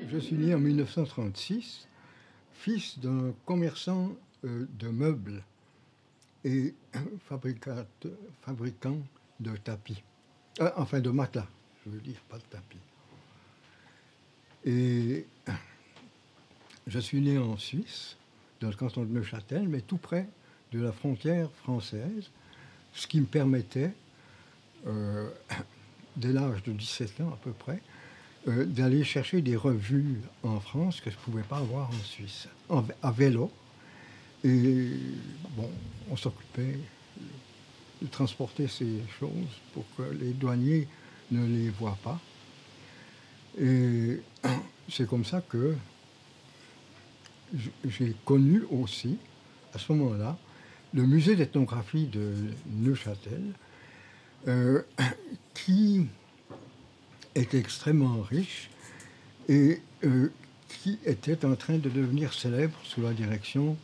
Je suis né en 1936, fils d'un commerçant de meubles et fabricant de tapis. Enfin, de matelas, je veux dire, pas de tapis. Et je suis né en Suisse, dans le canton de Neuchâtel, mais tout près de la frontière française, ce qui me permettait, dès l'âge de 17 ans à peu près, d'aller chercher des revues en France que je ne pouvais pas avoir en Suisse, à vélo. Et bon, on s'occupait de transporter ces choses pour que les douaniers ne les voient pas. Et c'est comme ça que j'ai connu aussi, à ce moment-là, le musée d'ethnographie de Neuchâtel, qui est extrêmement riche et qui était en train de devenir célèbre sous la direction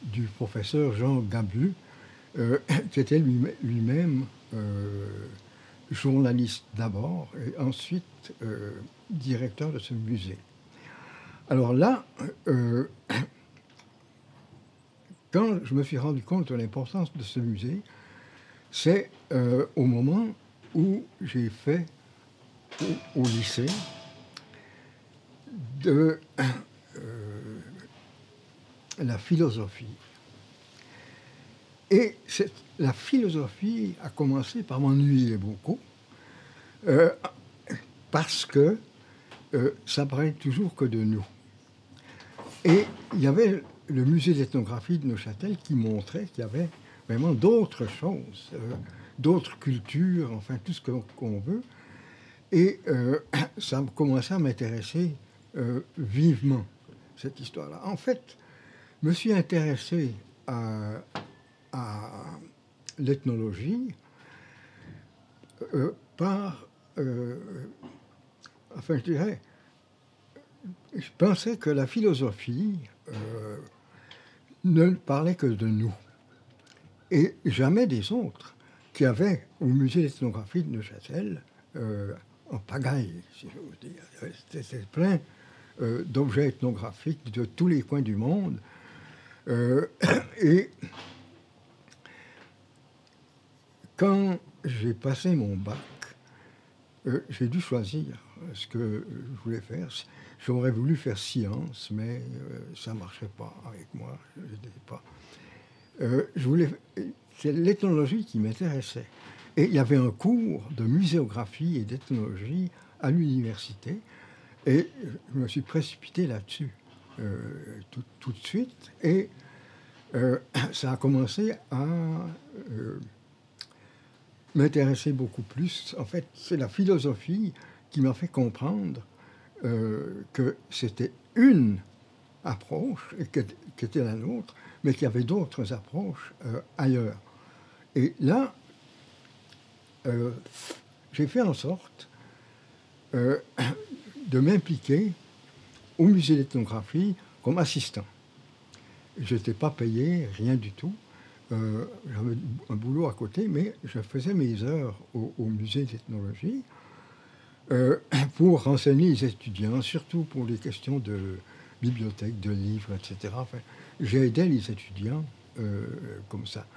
du professeur Jean Gabu, qui était lui-même journaliste d'abord et ensuite directeur de ce musée. Alors là, quand je me suis rendu compte de l'importance de ce musée, c'est au moment où j'ai fait au lycée de la philosophie. Et la philosophie a commencé par m'ennuyer beaucoup, parce que ça parlait toujours que de nous. Et il y avait le musée d'ethnographie de Neuchâtel qui montrait qu'il y avait vraiment d'autres choses, d'autres cultures, enfin tout ce qu'on veut. Et ça a commencé à m'intéresser vivement, cette histoire-là. En fait, je me suis intéressé à l'ethnologie par... enfin, je dirais... Je pensais que la philosophie ne parlait que de nous, et jamais des autres, qui avaient au musée d'ethnographie de Neuchâtel, en pagaille, si j'ose dire. C'était plein d'objets ethnographiques de tous les coins du monde. Et quand j'ai passé mon bac, j'ai dû choisir ce que je voulais faire. J'aurais voulu faire science, mais ça ne marchait pas avec moi. C'est l'ethnologie qui m'intéressait. Et il y avait un cours de muséographie et d'ethnologie à l'université, et je me suis précipité là-dessus tout de suite. Et ça a commencé à m'intéresser beaucoup plus. En fait, c'est la philosophie qui m'a fait comprendre que c'était une approche qui était la nôtre, mais qu'il y avait d'autres approches ailleurs. Et là, j'ai fait en sorte de m'impliquer au musée d'ethnographie comme assistant. Je n'étais pas payé, rien du tout. J'avais un boulot à côté, mais je faisais mes heures au musée d'ethnologie pour renseigner les étudiants, surtout pour les questions de bibliothèque, de livres, etc. Enfin, j'aidais les étudiants comme ça.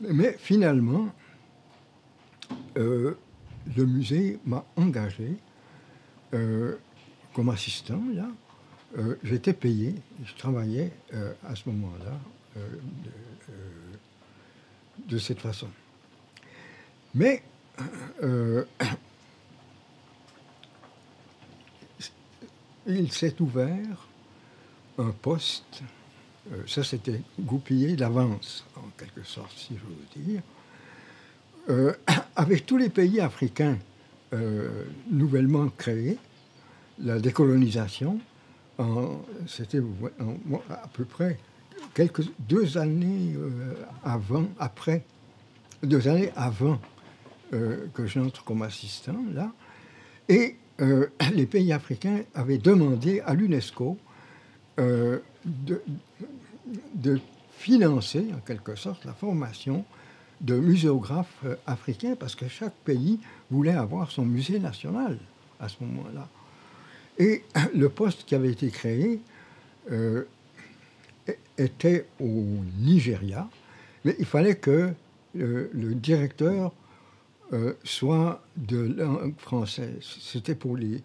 Mais finalement, le musée m'a engagé comme assistant, là. J'étais payé, je travaillais à ce moment-là de cette façon. Mais il s'est ouvert un poste, ça c'était goupillé d'avance, en quelque sorte, si j'ose dire, avec tous les pays africains nouvellement créés, la décolonisation, c'était à peu près 2 années deux années avant que j'entre comme assistant, là, et les pays africains avaient demandé à l'UNESCO de financer, en quelque sorte, la formation de muséographes africains, parce que chaque pays voulait avoir son musée national à ce moment-là. Et le poste qui avait été créé était au Nigeria, mais il fallait que le directeur soit de langue française. C'était pour les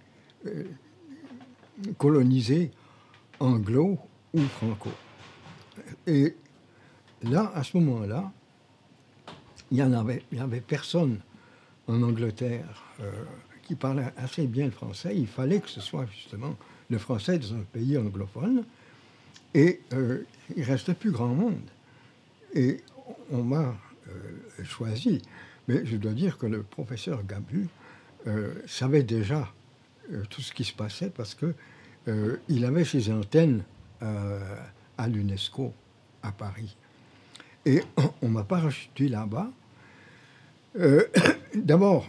colonisés anglo ou franco. Et là, à ce moment-là, il y avait personne en Angleterre qui parlait assez bien le français. Il fallait que ce soit justement le français dans un pays anglophone. Et il ne restait plus grand monde. Et on m'a choisi. Mais je dois dire que le professeur Gabu savait déjà tout ce qui se passait parce qu'il avait ses antennes à l'UNESCO à Paris. Et on ne m'a pas rejeté là-bas. D'abord,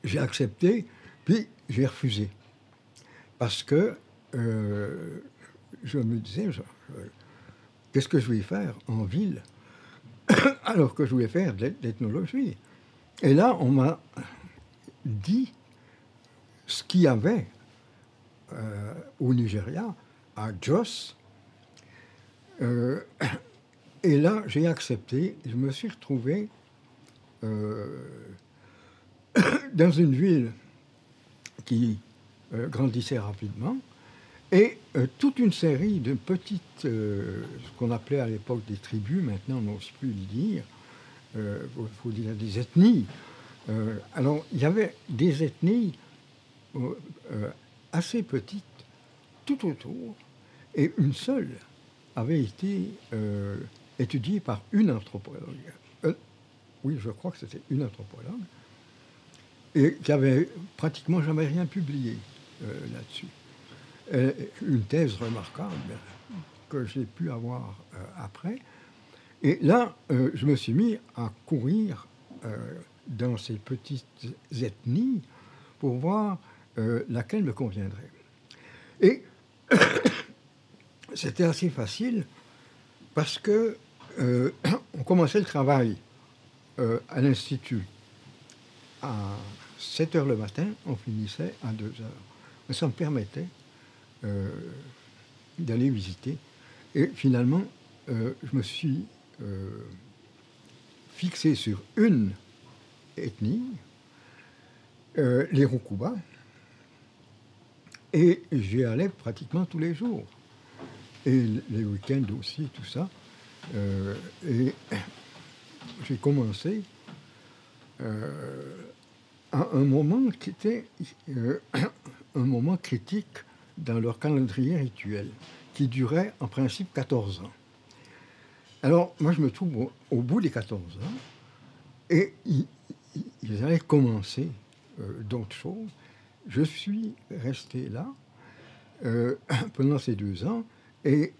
j'ai accepté, puis j'ai refusé. Parce que je me disais, qu'est-ce que je vais faire en ville alors que je voulais faire de l'ethnologie? Et là, on m'a dit ce qu'il y avait au Nigeria, à Jos. Et là, j'ai accepté. Je me suis retrouvé dans une ville qui grandissait rapidement, et toute une série de petites, ce qu'on appelait à l'époque des tribus, maintenant on n'ose plus le dire, faut dire des ethnies. Alors, il y avait des ethnies assez petites tout autour, et une seule avait été étudiée par une anthropologue. Oui, je crois que c'était une anthropologue, et qui avait pratiquement jamais rien publié là-dessus. Une thèse remarquable que j'ai pu avoir après. Et là, je me suis mis à courir dans ces petites ethnies pour voir laquelle me conviendrait. Et c'était assez facile parce que on commençait le travail à l'Institut à 7 heures le matin, on finissait à 2 heures. Mais ça me permettait d'aller visiter. Et finalement, je me suis fixé sur une ethnie, les Rokuba, et j'y allais pratiquement tous les jours. Et les week-ends aussi, tout ça. Et j'ai commencé à un moment qui était un moment critique dans leur calendrier rituel, qui durait en principe 14 ans. Alors, moi, je me trouve au bout des 14 ans, et ils allaient commencer d'autres choses. Je suis resté là pendant ces 2 ans, et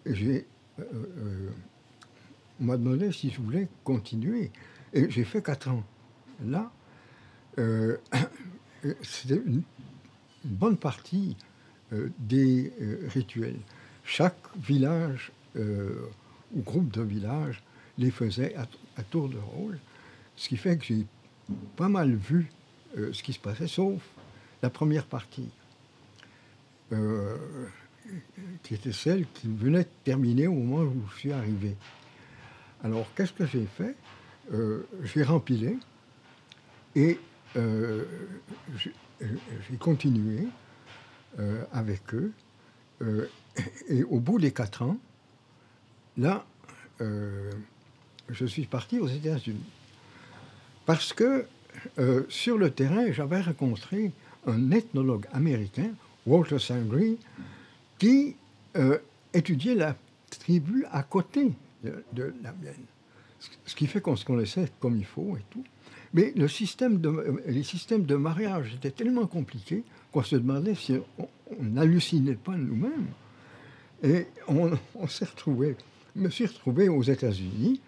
on m'a demandé si je voulais continuer. Et j'ai fait 4 ans. Là, c'était une bonne partie des rituels. Chaque village ou groupe de villages les faisait à tour de rôle, ce qui fait que j'ai pas mal vu ce qui se passait, sauf la première partie, qui était celle qui venait de terminer au moment où je suis arrivé. Alors, qu'est-ce que j'ai fait? J'ai rempilé et j'ai continué avec eux. Et au bout des 4 ans, là, je suis parti aux États-Unis. Parce que sur le terrain, j'avais rencontré un ethnologue américain, Walter Sangri, qui étudiait la tribu à côté de la mienne. Ce qui fait qu'on se connaissait comme il faut et tout. Mais les systèmes de mariage étaient tellement compliqués qu'on se demandait si on n'hallucinait pas nous-mêmes. Et on s'est retrouvé, je me suis retrouvé aux États-Unis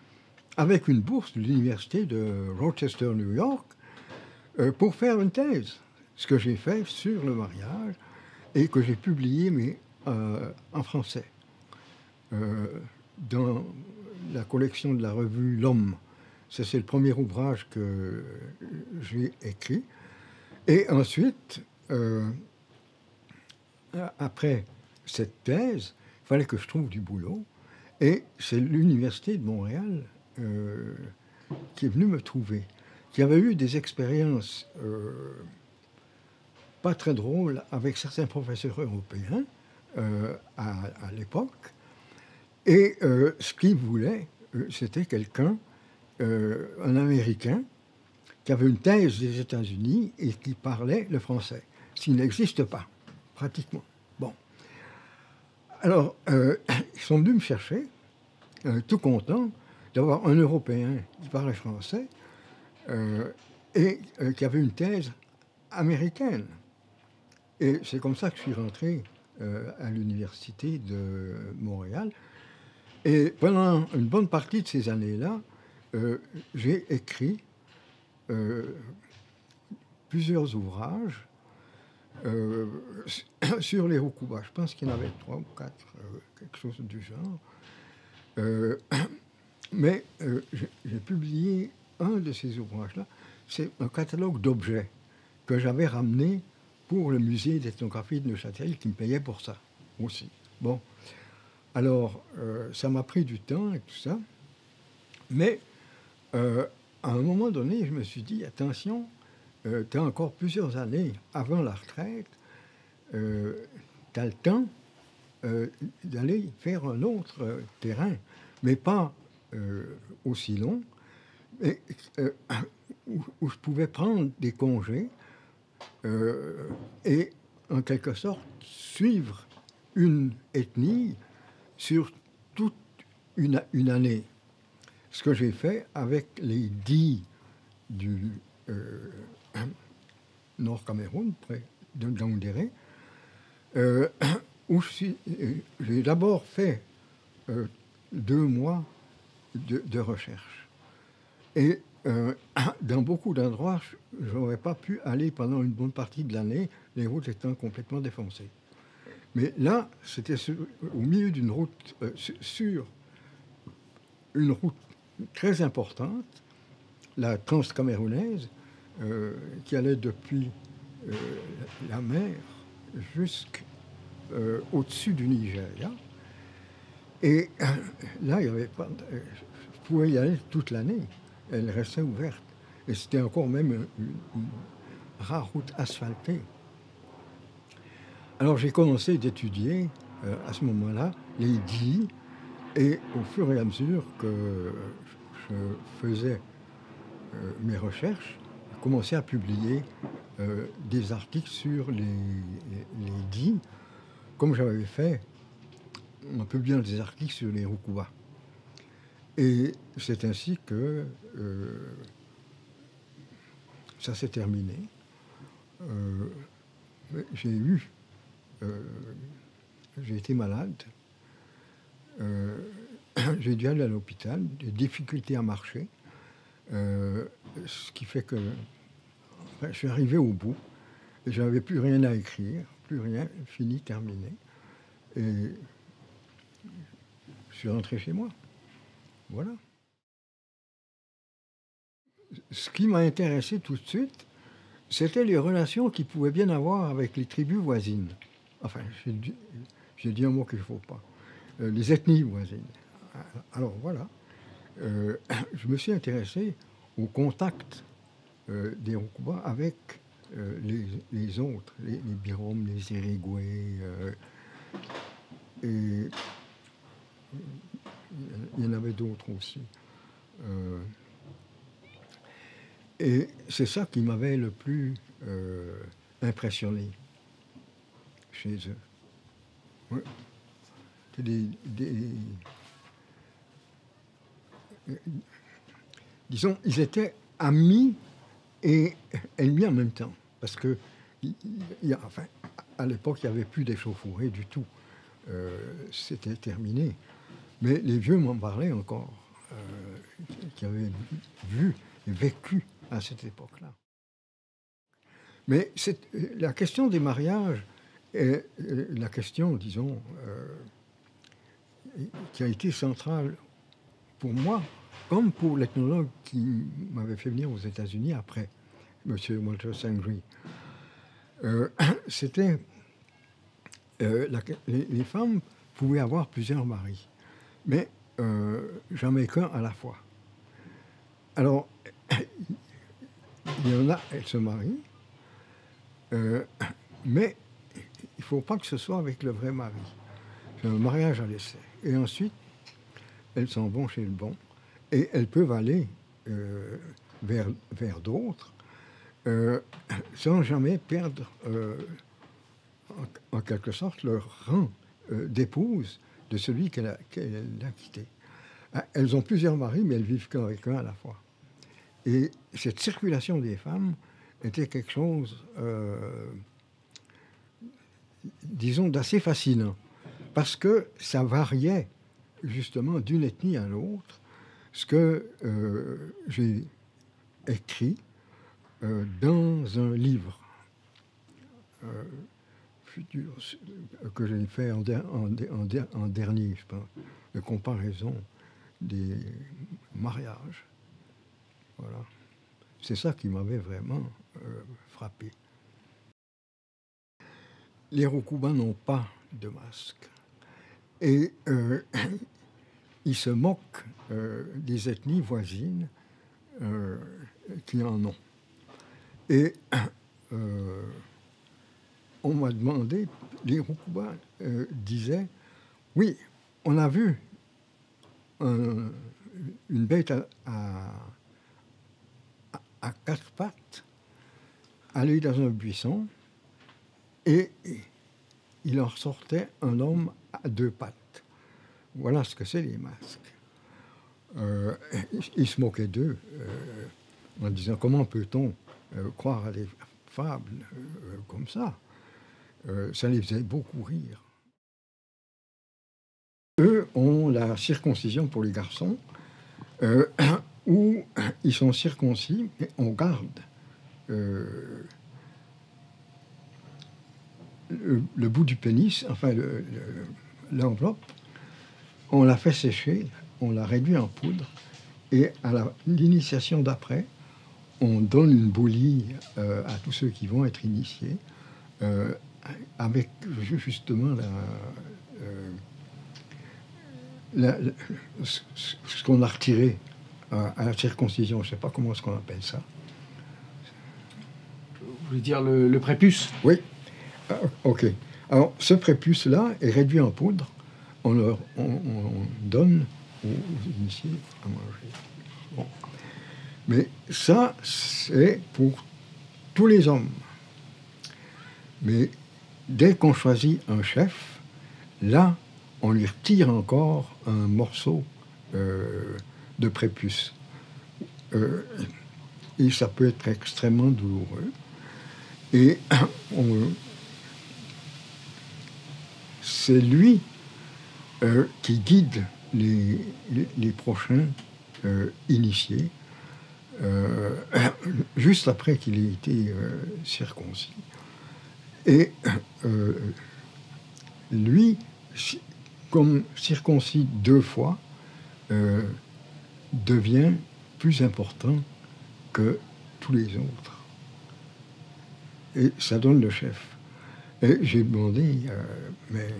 avec une bourse de l'université de Rochester, New York, pour faire une thèse. Ce que j'ai fait sur le mariage et que j'ai publié, mais en français. dans la collection de la revue L'Homme. Ça, c'est le premier ouvrage que j'ai écrit. Et ensuite, après cette thèse, il fallait que je trouve du boulot. Et c'est l'Université de Montréal qui est venue me trouver, qui avait eu des expériences pas très drôles avec certains professeurs européens à l'époque. Et ce qu'ils voulaient, c'était quelqu'un, un Américain, qui avait une thèse des États-Unis et qui parlait le français, ce qui n'existe pas, pratiquement. Bon. Alors, ils sont venus me chercher, tout contents d'avoir un Européen qui parlait français et qui avait une thèse américaine. Et c'est comme ça que je suis rentré à l'Université de Montréal. Et pendant une bonne partie de ces années-là, j'ai écrit plusieurs ouvrages sur les Rokuba. Je pense qu'il y en avait 3 ou 4, quelque chose du genre. Mais j'ai publié un de ces ouvrages-là. C'est un catalogue d'objets que j'avais ramené pour le musée d'ethnographie de Neuchâtel, qui me payait pour ça aussi. Bon, alors ça m'a pris du temps et tout ça, mais à un moment donné, je me suis dit, attention, tu as encore plusieurs années avant la retraite, tu as le temps d'aller faire un autre terrain, mais pas aussi long, mais, où je pouvais prendre des congés et, en quelque sorte, suivre une ethnie sur toute une année. Ce que j'ai fait avec les dits du Nord Cameroun, près de Ngaoundéré, où j'ai d'abord fait 2 mois de recherche. Et dans beaucoup d'endroits, je n'aurais pas pu aller pendant une bonne partie de l'année, les routes étant complètement défoncées. Mais là, c'était au milieu d'une route, sur une route très importante, la transcamerounaise, qui allait depuis la mer jusqu'au-dessus du Nigeria. Et là, il y avait pas, je pouvais y aller toute l'année. Elle restait ouverte. Et c'était encore même une rare route asphaltée. Alors j'ai commencé d'étudier à ce moment-là les dits, et au fur et à mesure que je faisais mes recherches, j'ai commencé à publier des articles sur les dits, comme j'avais fait en publiant des articles sur les Rokuba. Et c'est ainsi que ça s'est terminé. J'ai été malade. J'ai dû aller à l'hôpital, des difficultés à marcher, ce qui fait que je suis arrivé au bout et je n'avais plus rien à écrire, plus rien, fini, terminé. Et je suis rentré chez moi. Voilà. Ce qui m'a intéressé tout de suite, c'était les relations qu'il pouvait bien avoir avec les tribus voisines. Enfin, j'ai dit un mot qu'il ne faut pas. Les ethnies voisines. Alors voilà, je me suis intéressé au contact des Rokuba avec les autres, les Birom, les Irigoués, et il y en avait d'autres aussi. Et c'est ça qui m'avait le plus impressionné chez eux. Ouais. Disons, ils étaient amis et ennemis en même temps. Parce que, enfin, à l'époque, il n'y avait plus d'échauffourée du tout. C'était terminé. Mais les vieux m'en parlaient encore, qui avaient vu et vécu à cette époque-là. Mais la question des mariages est la question, disons, qui a été central pour moi, comme pour l'ethnologue qui m'avait fait venir aux États-Unis après, M. Walter Sangri. C'était... les femmes pouvaient avoir plusieurs maris, mais jamais qu'un à la fois. Alors, il y en a, elles se marient, mais il ne faut pas que ce soit avec le vrai mari. C'est un mariage à l'essai. Et ensuite, elles s'en vont chez le bon, et elles peuvent aller vers d'autres, sans jamais perdre, en quelque sorte, leur rang d'épouse de celui qu'elle a quitté. Elles ont plusieurs maris, mais elles vivent qu'avec un à la fois. Et cette circulation des femmes était quelque chose, disons, d'assez fascinant, parce que ça variait justement d'une ethnie à l'autre. Ce que j'ai écrit dans un livre futur que j'ai fait en dernier, je pense, de comparaison des mariages. Voilà. C'est ça qui m'avait vraiment frappé. Les Rokuba n'ont pas de masque. Et ils se moquent des ethnies voisines qui en ont. Et on m'a demandé, les Rokuba disaient, oui, on a vu une bête à quatre pattes aller dans un buisson et il en sortait un homme à deux pattes. Voilà ce que c'est les masques. Ils se moquaient d'eux en disant comment peut-on croire à des fables comme ça. Ça les faisait beaucoup rire. Eux ont la circoncision pour les garçons, où ils sont circoncis, mais on garde le bout du pénis, enfin l'enveloppe, on la fait sécher, on la réduit en poudre, et à l'initiation d'après, on donne une bouillie à tous ceux qui vont être initiés, avec justement ce qu'on a retiré à la circoncision. Je ne sais pas comment est-ce qu'on appelle ça. Vous voulez dire le prépuce? Oui. Ok. Alors, ce prépuce-là est réduit en poudre. On donne aux initiés à manger. Bon. Mais ça, c'est pour tous les hommes. Mais dès qu'on choisit un chef, là, on lui retire encore un morceau de prépuce. Et ça peut être extrêmement douloureux. Et c'est lui qui guide les prochains initiés, juste après qu'il ait été circoncis. Et lui, comme circoncis 2 fois, devient plus important que tous les autres. Et ça donne le chef. Et j'ai demandé, mais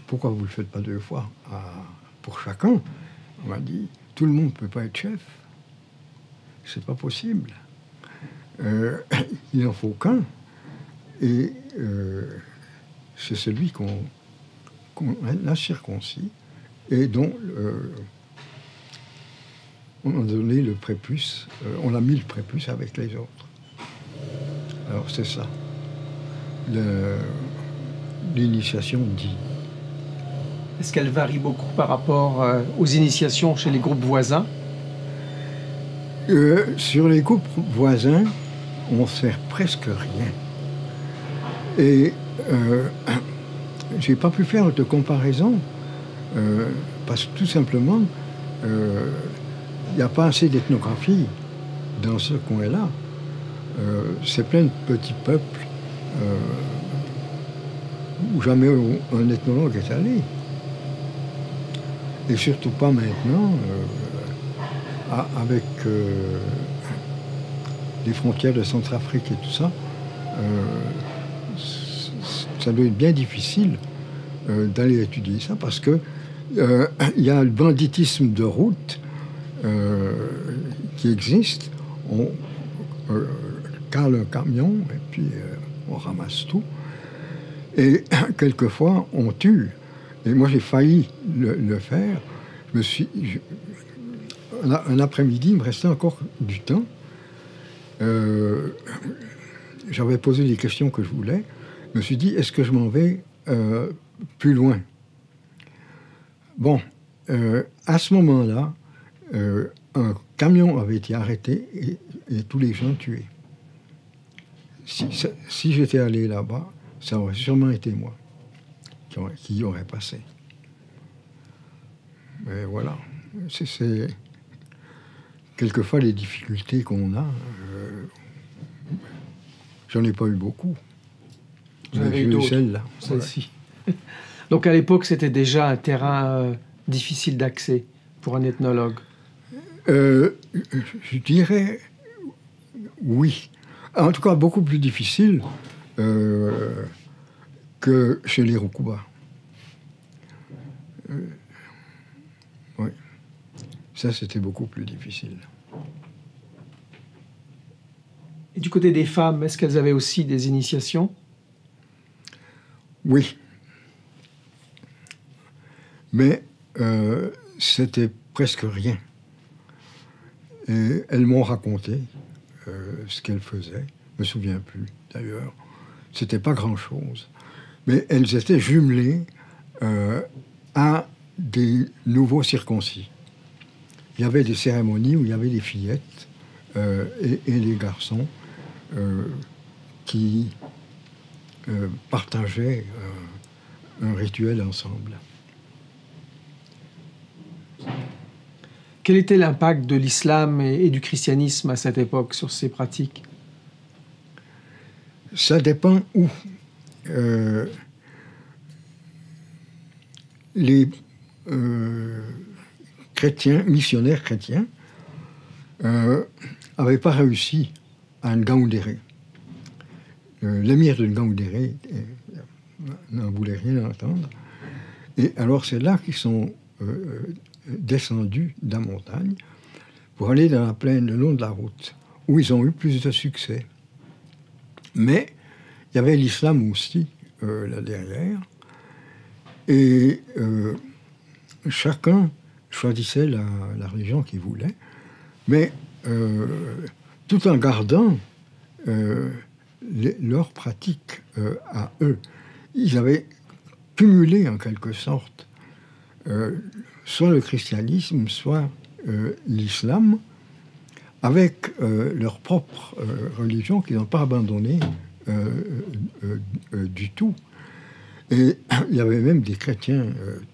pourquoi vous ne le faites pas 2 fois pour chacun? On m'a dit, tout le monde ne peut pas être chef. C'est pas possible. Il n'en faut qu'un. Et c'est celui qu'on a circoncis et dont on a donné le prépuce, on a mis le prépuce avec les autres. Alors c'est ça, l'initiation dit. Est-ce qu'elle varie beaucoup par rapport aux initiations chez les groupes voisins? Sur les groupes voisins, on ne sert presque rien. Et j'ai pas pu faire de comparaison parce que tout simplement, il n'y a pas assez d'ethnographie dans ce coin-là. C'est plein de petits peuples où jamais un ethnologue est allé. Et surtout pas maintenant, avec les frontières de Centrafrique et tout ça. Ça doit être bien difficile d'aller étudier ça parce que il y a le banditisme de route qui existe. On cale un camion et puis on ramasse tout. Et quelquefois, on tue. Et moi, j'ai failli le faire. Un après-midi, il me restait encore du temps. J'avais posé les questions que je voulais. Je me suis dit, est-ce que je m'en vais plus loin? Bon, à ce moment-là, un camion avait été arrêté et tous les gens tués. Si j'étais allé là-bas, ça aurait sûrement été moi qui y aurait passé. Mais voilà, c'est quelquefois les difficultés qu'on a. J'en ai pas eu beaucoup. J'ai eu celle-là. Celle-ci. Donc à l'époque, c'était déjà un terrain difficile d'accès pour un ethnologue. Je dirais oui. En tout cas, beaucoup plus difficile que chez les Roukuba. Oui. Ça, c'était beaucoup plus difficile. Et du côté des femmes, est-ce qu'elles avaient aussi des initiations? Oui. Mais c'était presque rien. Et elles m'ont raconté ce qu'elles faisaient. Je me souviens plus, d'ailleurs. C'était pas grand-chose. Mais elles étaient jumelées à des nouveaux circoncis. Il y avait des cérémonies où il y avait des fillettes et les garçons qui partageaient un rituel ensemble. Quel était l'impact de l'islam et du christianisme à cette époque sur ces pratiques? Ça dépend où. Les chrétiens, missionnaires chrétiens, n'avaient pas réussi à Ngaoundéré. L'émir de Ngaoundéré n'en voulait rien entendre. Et alors c'est là qu'ils sont descendus de la montagne pour aller dans la plaine le long de la route, où ils ont eu plus de succès. Mais il y avait l'islam aussi là derrière. Et chacun choisissait la religion qu'il voulait, mais tout en gardant leurs pratiques à eux. Ils avaient cumulé en quelque sorte soit le christianisme, soit l'islam, avec leur propre religion qu'ils n'ont pas abandonnée du tout. Et il y avait même des chrétiens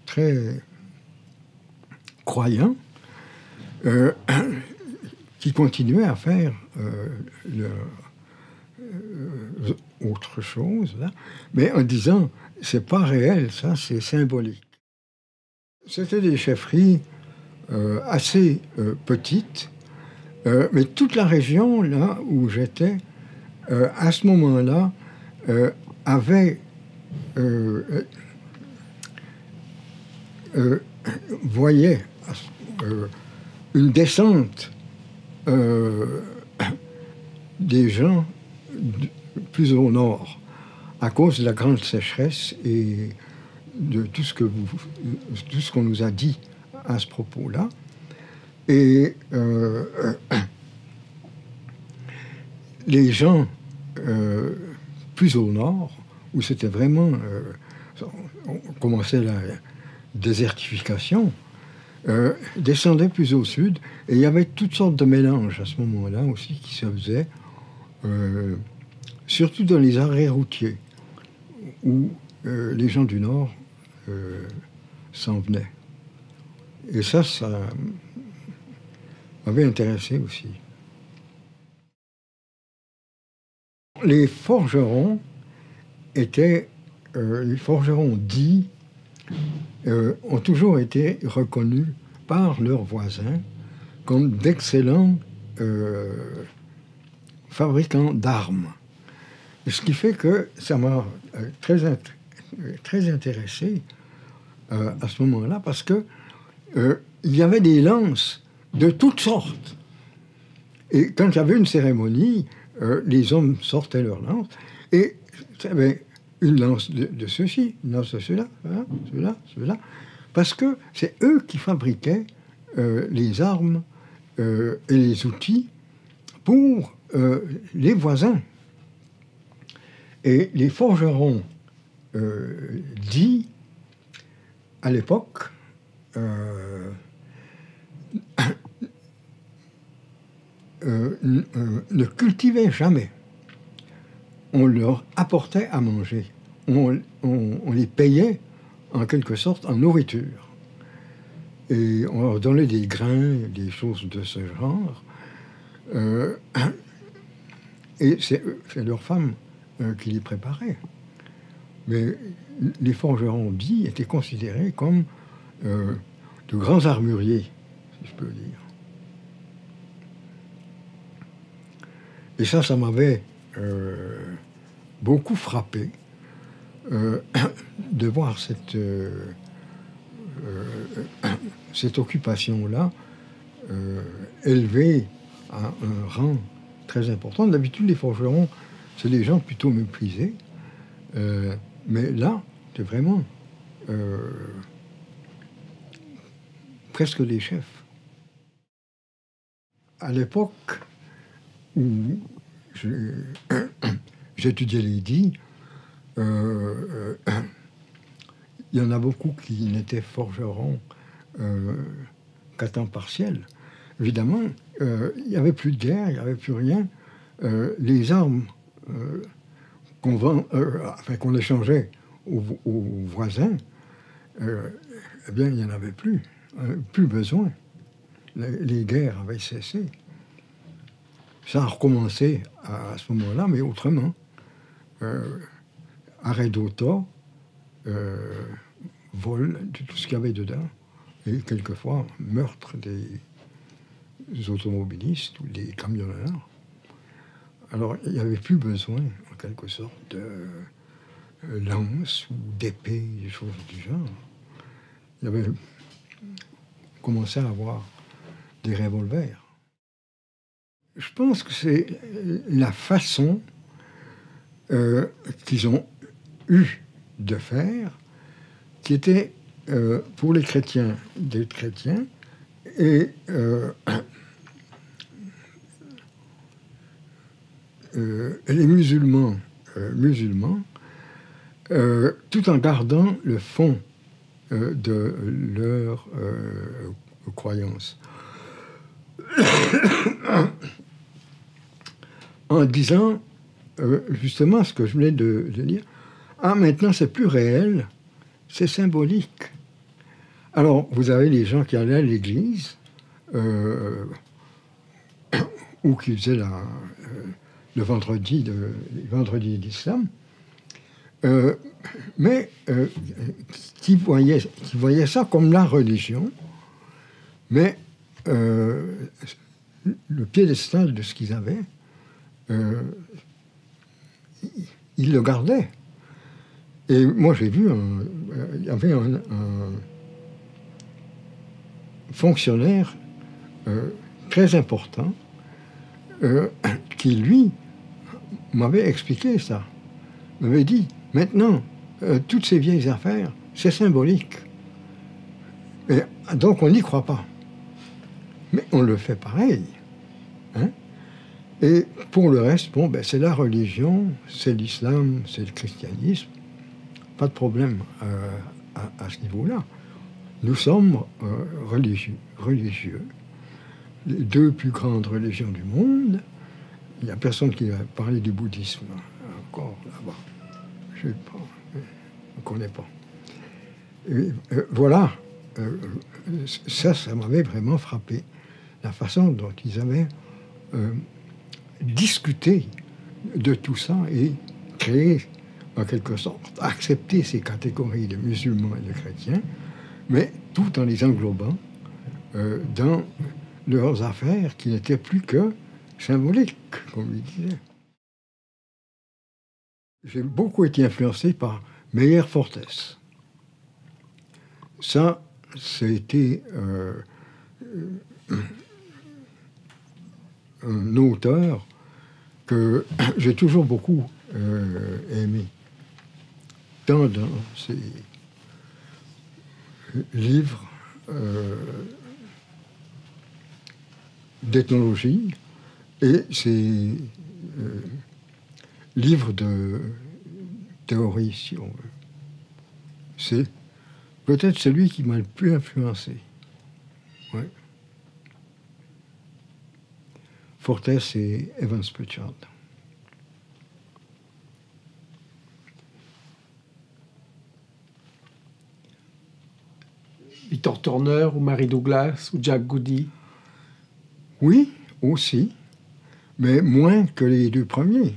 très croyants qui continuaient à faire autre chose, là, mais en disant c'est pas réel, ça c'est symbolique. C'était des chefferies assez petites, mais toute la région là où j'étais, à ce moment-là, avait voyait une descente des gens plus au nord à cause de la grande sécheresse et de tout ce qu'on nous a dit à ce propos-là. Et les gens plus au nord, où c'était vraiment... on commençait la désertification, descendaient plus au sud, et il y avait toutes sortes de mélanges à ce moment-là aussi qui se faisaient, surtout dans les arrêts routiers, où les gens du nord s'en venaient. Et ça m'avait intéressé aussi. Les forgerons étaient les forgerons dits ont toujours été reconnus par leurs voisins comme d'excellents fabricants d'armes. Ce qui fait que ça m'a très intéressé à ce moment-là, parce que il y avait des lances de toutes sortes. Et quand il y avait une cérémonie, les hommes sortaient leurs lances, et il y avait une lance de ceci, une lance de cela, hein, cela, parce que c'est eux qui fabriquaient les armes et les outils pour les voisins. Et les forgerons dits, à l'époque, ne cultivaient jamais. On leur apportait à manger. On les payait, en quelque sorte, en nourriture. Et on leur donnait des grains, des choses de ce genre. Et c'est leurs femmes qui les préparaient. Mais les forgerons dits étaient considérés comme de grands armuriers, si je peux dire. Et ça m'avait beaucoup frappé de voir cette occupation-là élevée à un rang très important. D'habitude, les forgerons, c'est des gens plutôt méprisés. Mais là, c'est vraiment presque des chefs. À l'époque où j'étudiais les dits, il y en a beaucoup qui n'étaient forgerons qu'à temps partiel. Évidemment, il n'y avait plus de guerre, il n'y avait plus rien. Les armes qu'on échangeait aux voisins, eh bien, il n'y en avait plus. Plus besoin. Les guerres avaient cessé. Ça a recommencé à ce moment-là, mais autrement. Arrêt d'auto, vol de tout ce qu'il y avait dedans, et quelquefois meurtre des automobilistes ou des camionneurs. Alors, il n'y avait plus besoin, en quelque sorte, de lances ou d'épées, des choses du genre. Il y avait commencé à avoir des revolvers. Je pense que c'est la façon qu'ils ont eu de faire qui était, pour les chrétiens, d'être chrétiens, et les musulmans, tout en gardant le fond de leur croyance. En disant justement ce que je venais de dire, maintenant c'est plus réel, c'est symbolique. Alors, vous avez les gens qui allaient à l'église, ou qui faisaient le vendredi d'islam, mais qui voyaient ça comme la religion, mais le piédestal de ce qu'ils avaient, ils le gardaient. Et moi, j'ai vu, il y avait un fonctionnaire très important qui, lui, m'avait expliqué ça. M'avait dit, maintenant, toutes ces vieilles affaires, c'est symbolique. Et donc, on n'y croit pas. Mais on le fait pareil. Hein? Et pour le reste, bon, ben, c'est la religion, c'est l'islam, c'est le christianisme. Pas de problème à ce niveau-là. Nous sommes religieux. Les deux plus grandes religions du monde. Il n'y a personne qui a parlé du bouddhisme encore là-bas. Je ne connais pas. Et, voilà. Ça m'avait vraiment frappé. La façon dont ils avaient discuté de tout ça et créé en quelque sorte, accepter ces catégories de musulmans et de chrétiens, mais tout en les englobant dans leurs affaires qui n'étaient plus que symboliques, comme il disait. J'ai beaucoup été influencé par Meyer Fortes. Ça, c'était un auteur que j'ai toujours beaucoup aimé, tant dans ses livres d'ethnologie et ses livres de théorie, si on veut. C'est peut-être celui qui m'a le plus influencé. Ouais. Fortes et Evans Pritchard. Victor Turner ou Mary Douglas ou Jack Goody? Oui, aussi, mais moins que les deux premiers.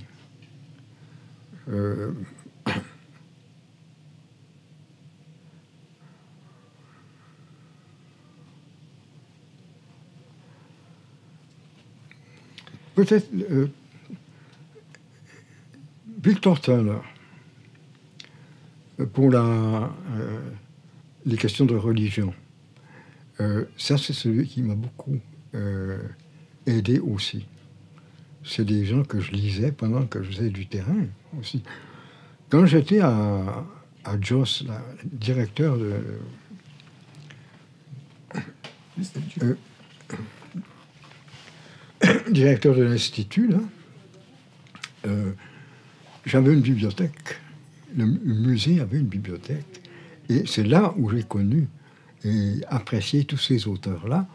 Peut-être Victor Turner, pour les questions de religion. Ça, c'est celui qui m'a beaucoup aidé aussi. C'est des gens que je lisais pendant que je faisais du terrain aussi. Quand j'étais à Jos, directeur de... directeur de l'Institut, j'avais une bibliothèque. Le musée avait une bibliothèque. Et c'est là où j'ai connu et apprécié tous ces auteurs-là.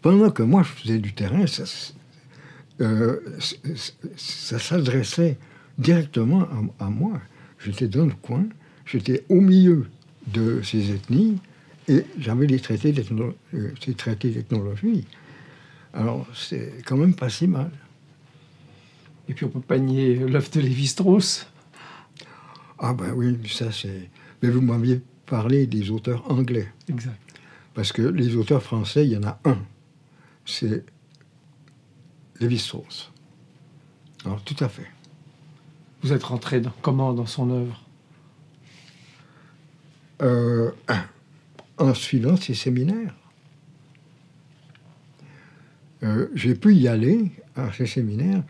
Pendant que moi, je faisais du terrain, ça s'adressait directement à moi. J'étais dans le coin, j'étais au milieu de ces ethnies et j'avais ces traités d'ethnologie. Alors, c'est quand même pas si mal. Et puis on peut pas nier l'œuvre de Lévi-Strauss. Ah ben oui, ça c'est... Mais vous m'aviez parlé des auteurs anglais. Exact. Parce que les auteurs français, il y en a un. C'est Lévi-Strauss. Alors, tout à fait. Vous êtes rentré comment dans son œuvre? En suivant ses séminaires. J'ai pu y aller à ces séminaires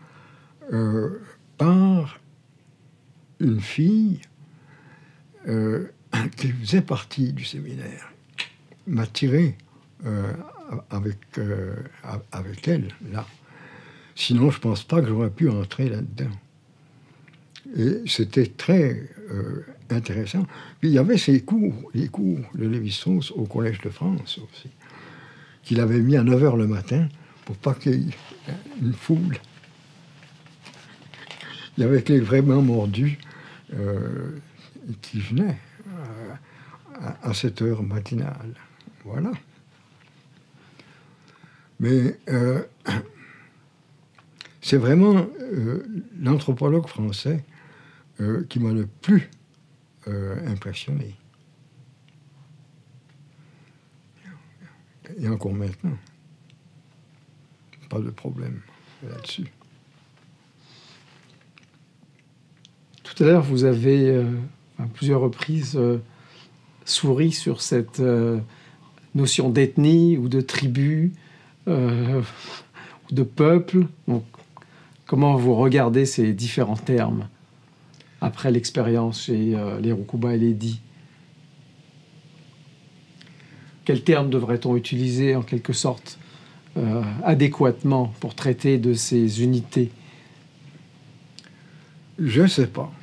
par une fille qui faisait partie du séminaire. M'a tiré avec elle, là. Sinon, je ne pense pas que j'aurais pu entrer là-dedans. Et c'était très intéressant. Puis il y avait les cours de Lévi-Strauss au Collège de France aussi, qu'il avait mis à 9h le matin pour pas qu'il y ait une foule. Il y avait que les vraiment mordus qui venaient à cette heure matinale. Voilà. Mais c'est vraiment l'anthropologue français qui m'a le plus impressionné. Et encore maintenant. Pas de problème là-dessus. Tout à l'heure, vous avez à plusieurs reprises souri sur cette notion d'ethnie ou de tribu ou de peuple. Donc, comment vous regardez ces différents termes après l'expérience chez les Roucouba et les Di? Quels termes devrait-on utiliser en quelque sorte adéquatement pour traiter de ces unités? Je ne sais pas.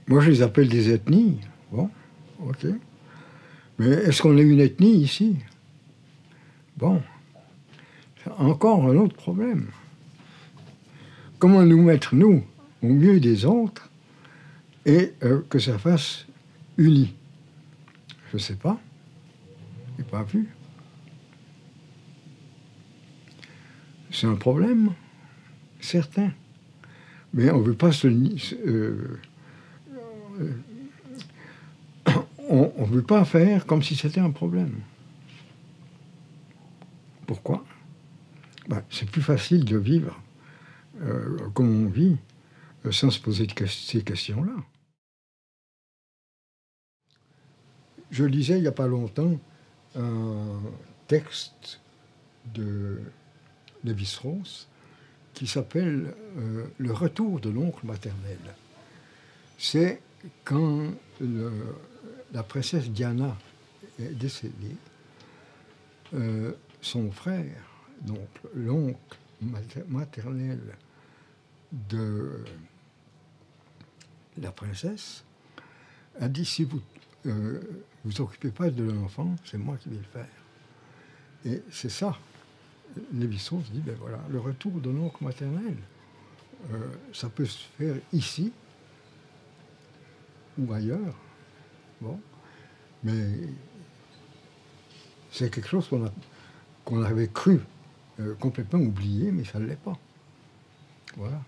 Moi, je les appelle des ethnies. Bon, ok. Mais est-ce qu'on est une ethnie ici? Bon, c'est encore un autre problème. Comment nous mettre, nous, au milieu des autres et que ça fasse uni? Je ne sais pas. Je n'ai pas vu. C'est un problème, certain. Mais on ne veut pas on veut pas faire comme si c'était un problème. Pourquoi? C'est plus facile de vivre comme on vit sans se poser ces questions-là. Je lisais il n'y a pas longtemps un texte de Lévi-Strauss qui s'appelle « Le retour de l'oncle maternel ». C'est quand la princesse Diana est décédée, son frère, donc l'oncle maternel de la princesse, a dit « Si vous vous occupez pas de l'enfant, c'est moi qui vais le faire ». Et c'est ça. Lévi-Strauss dit, ben voilà, le retour de l'oncle maternel, ça peut se faire ici ou ailleurs. Bon, mais c'est quelque chose qu'on avait cru complètement oublié, mais ça ne l'est pas. Voilà.